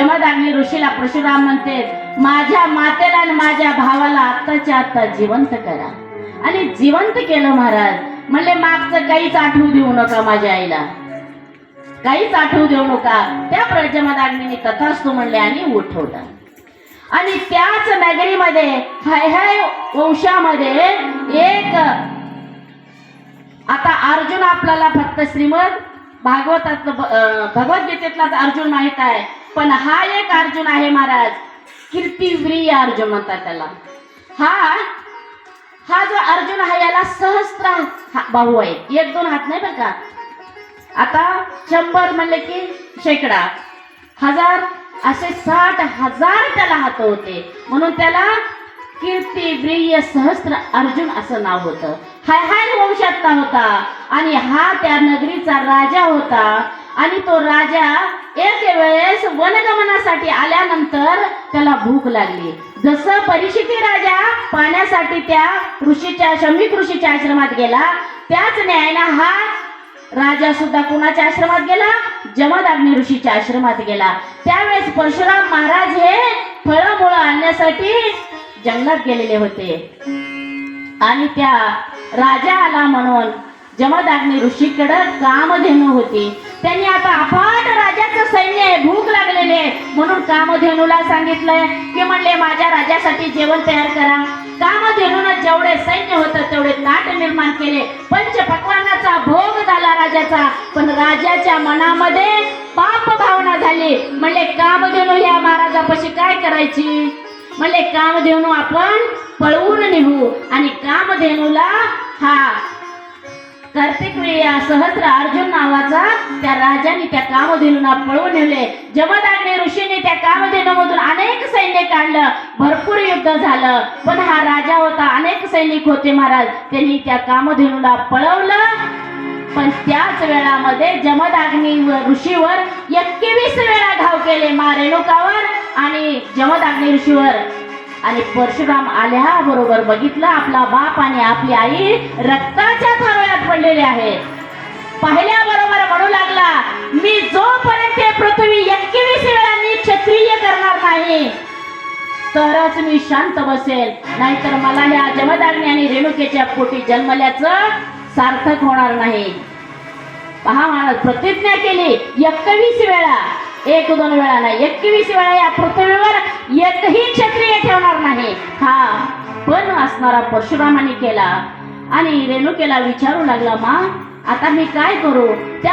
जमदग्नी ऋषीला परशुराम म्हणते, माझ्या मातेला आणि माझ्या भावाला आत्ताच्या आत्ता जिवंत करा. आणि जिवंत केलं महाराज. म्हणले मागचं काहीच आठवू देऊ नका, माझ्या आईला काहीच आठवू देऊ नका. त्या जमदग्नीने तथास्तु म्हणले आणि उठवलं. आणि त्याच नगरीमध्ये हय वंशामध्ये एक, आता अर्जुन आपल्याला फक्त श्रीमद भागवतात भगवद्गीतेतलाच अर्जुन माहित आहे, पण हा एक अर्जुन आहे महाराज, कीर्तिप्रिय अर्जुन म्हणतात त्याला. हा जो अर्जुन आहे याला सहस्त्र बाहू आहेत, 1-2 हात नाही बरं का. आता 100 म्हणले की शेकडा, 1000 असे 60,000 त्याला हात होते, म्हणून त्याला कीर्तिप्रिय सहस्त्र अर्जुन असं नाव होतं. हाय वंशातला होता आणि हा त्या नगरीचा राजा होता. आणि तो राजा एक वेळेस वनगमनासाठी आल्यानंतर त्याला भूक लागली. जसं परीक्षित राजा पाण्यासाठी त्या शमीक ऋषीच्या आश्रमात गेला, त्याच न्यायाने हा राजा सुद्धा कोणाच्या आश्रमात गेला? जमदग्नी ऋषीच्या आश्रमात गेला. त्यावेळेस परशुराम महाराज हे फळमुळं आणण्यासाठी जंगलात गेलेले होते. आणि त्या राजा आला म्हणून जमदग्नी ऋषीकडे कामधेनू होती. त्यांनी आता अफाट राजाचं सैन्य आहे, भूक लागलेली आहे, म्हणून कामधेनूला सांगितलंय की म्हणले माझ्या राजासाठी जेवण तयार करा. कामधेनूनं जेवढे सैन्य होतं तेवढे ताट निर्माण केले. पंचपक्वान्नाचा भोग झाला राजाचा, पण राजाच्या मनामध्ये पाप भावना झाली. म्हणले कामधेनू ह्या महाराजापाशी काय करायची? म्हणले कामधेनू आपण पळवून निघू. आणि कामधेनूला हा कार्तिकप्रिय सहस्त्र अर्जुन नावाचा त्या राजाने त्या कामधेनूला पळवून नेले. जमदग्नी ऋषीने त्या कामधेनूमधून अनेक सैन्य काढलं, भरपूर युद्ध झालं, पण हा राजा होता, अनेक सैनिक होते महाराज, त्यांनी त्या कामधेनूला पळवलं. पण त्याच वेळामध्ये जमदग्नी ऋषीवर 21 वेळा घाव केले, मा रेणुकावर आणि जमदग्नी ऋषीवर. आणि परशुराम आल्याबरोबर बघितलं आपला बाप आणि आपली आई रक्ताच्या थारोळ्यात पडलेले आहेत. पाहिल्याबरोबर म्हणू लागला, मी जोपर्यंत पृथ्वी 21 वेळा मी क्षत्रिय करणार नाही तरच मी शांत बसेल, नाहीतर मला ह्या जमदग्नी आणि रेणुकेच्या पोटी जन्मल्याचं सार्थक होणार नाही. पहा महाराज, प्रतिज्ञा केली 21 वेळा, 1-2 वेळा नाही, 21 वेळा या पृथ्वीवर एकही क्षत्रिय ठेवणार नाही. पण असणारा परशुरामाने केला. आणि रेणुकेला विचारू लागला, मा आता मी काय करू? त्या